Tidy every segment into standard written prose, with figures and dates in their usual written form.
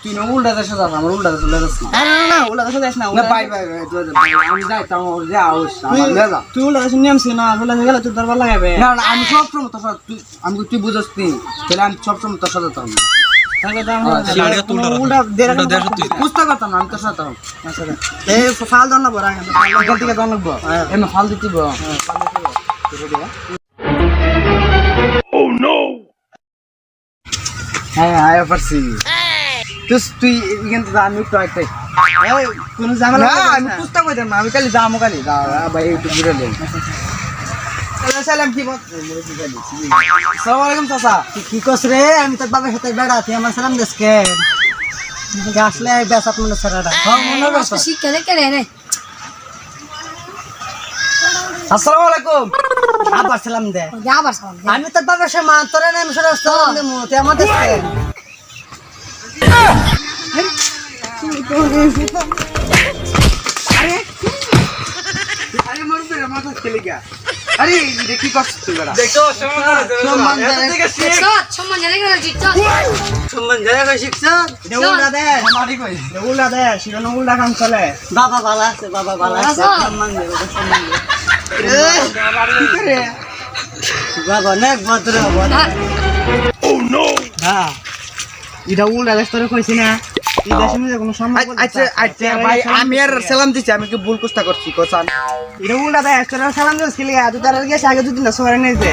তুই না উল্টা দেশে যাস আমার উল্টা দেশে যাস না না উল্টা দেশে যাস না না বাই বাই আমি যাইতাম ওর যে আউস আমার লেজা তুই উল্টা দেশে নিয়মছি না উল্টা দেশে গেলে তোর দরবার লাগাবে না না আমি সব সময় তোর সাথে তুই বুঝছ নি তাহলে আমি সব সময় তোর সাথে যেতাম উল্টা দেড় বুঝতে পারতাম না আমি তোর সাথে এই ফাল দন না বড় এখান থেকে দন লাগবো এমনি ফাল দিতিব হ্যাঁ আয়া পারছি তুই এখান থেকে আমি একটু একটাই কোন ঝামেলা না আমি বুঝতে পারতাম না আমি খালি যাবো খালি ভাই একটু ঘুরে নেই সালাম কি বল আসসালামু আলাইকুম চাচা কি কস রে আমি তোর বাবার সাথে বেড়াতে আমার সালাম দেশকে আসলে বেসাত মনে সারাটা মনে রাখো শিক্ষা দেখে রে আসসালামু আলাইকুম আবার সালাম দে আবার সালাম দে। আমি তোর বাবার সাথে মান তোরে নাম সালাম দে মুতে আমাদের আরে মরবে মাথা খেলে গিয়া আরে এটা কি করছিস তুই বেটা দেখো সম্মান সম্মান জানে কেন জিতছ সম্মান জায়গা শিখছ উল্টা দে মারি কই উল্টা দে শিরোনো উল্টা কাম চলে বাবা ভালো আছে সম্মান দে সম্মান দে বাবা নেক ভদ্র ও নো হ্যাঁ এটা উল্টা দেশ তোরে কইছি না এই দেশে মধ্যে কোনো সম্মান আচ্ছা আচ্ছা ভাই আমি আর সালাম দিছি আমি কি ভুল কোস্তা করছি কোসান এটা উল্টা দেশ তোরে সালাম দিস কি লাগা তুই তার গেছে আগে দুদিন না সরে নেই দে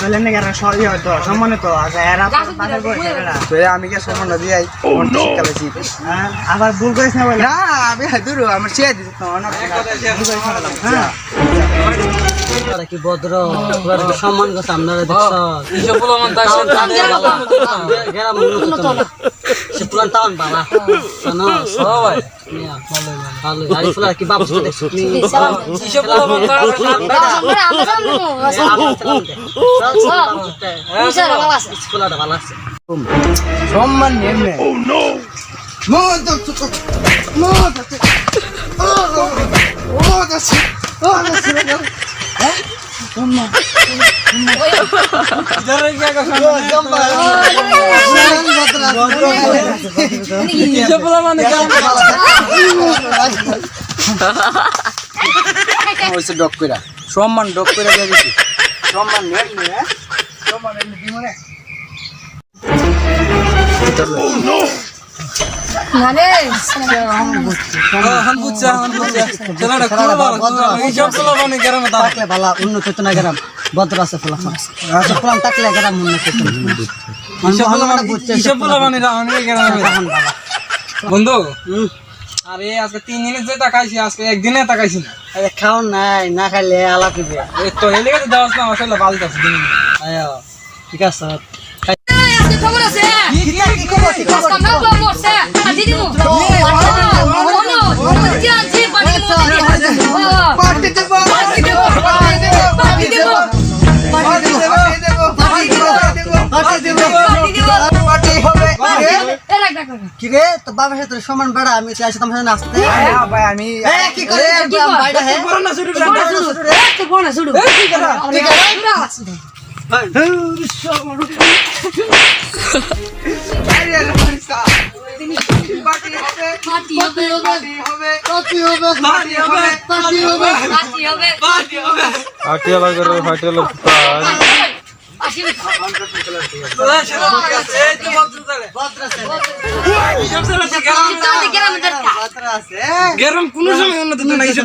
বলে না কেন সরি হয়তো সম্মানে তো আছে এরা বাজার বসে না তো আমি কি সম্মান দি আই শিখালেছি হ্যাঁ আবার ভুল করিস না বলে না আমি দূর আমার শেয়ার দিছি তো না হ্যাঁ কি ভদ্র সম্মান করছে আপনারা দেখছ এইসব বলো মান তার গেরাম সে পুরান টাউন বাবা শোনো সবাই ভালো আর ফুলা কি বাবু দেখছ এইসব বলো মান তার ফুলাটা ভালো আছে সম্মান নেমে ও নো এইসব বলো মানে হইছে ডক কইরা সম্মান ডক কইরা দিয়ে দিছি সম্মান নেমে সম্মান নেমে দি মনে মানে হন বুঝছা চলাটা কোন বড় এইসব বলো মানে গ্রামে দাও থাকলে ভালো উন্নত হতো না গ্রাম ভদ্র আছে ফুলা আছে ফুলাম থাকলে গ্রাম উন্নত হতো এইসব বলো মানে রাউন্ডে গ্রামে বন্ধু আরে আজকে 3 দিনে যে তাকাইছি আজকে একদিনে তাকাইছি না খাও নাই না খাইলে আলাপ দিবে এই তো এলে গেছে দাওস না আসলে বাল দাও দিন আয়ো ঠিক আছে আজকে খবর আছে কি খবর আজকে না বলছে আজি দিমু কি আছে পানি পার্টি দেব পার্টি দেব পার্টি দেব পার্টি হবে এ রাখ রাখ কি রে তো বাবার সাথে সমান বেড়া আমি চাইছি তোমার সাথে নাচতে ভাই আমি কি করে বাইরে হে বড় না শুরু তো কোন শুরু কি করা পার্টি হবে পার্টি হবে পার্টি হবে পার্টি হবে পার্টি হবে পার্টি হবে পার্টি হবে আটিয়ালা করে ফাটিয়ালা পার্টি হবে গ্রামে দরকার গরম কোন সময় উন্নত তো না এইসব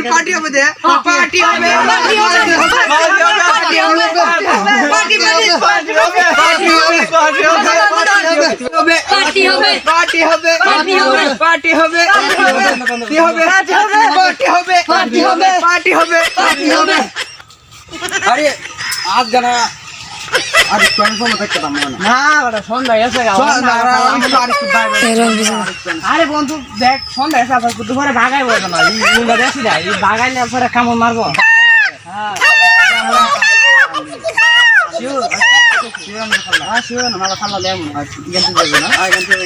পার্টি হবে দে পার্টি হবে পার্টি হবে পার্টি হবে পার্টি হবে পার্টি হবে কি হবে পার্টি হবে পার্টি হবে পার্টি হবে পার্টি হবে আরে আজ জানা আরে কনফার্ম থাকতে পারবো না না বড় সন্ধ্যা এসে আরে বন্ধু দেখ সন্ধ্যা এসে আবার দুপুরে ভাগাই বলতো না উল্টা দেখি না এই ভাগাইলে পরে কামড় মারবো হ্যাঁ শিবান মালা খাল্লা দেয় মনে হয় এখান থেকে যাবে না এখান থেকে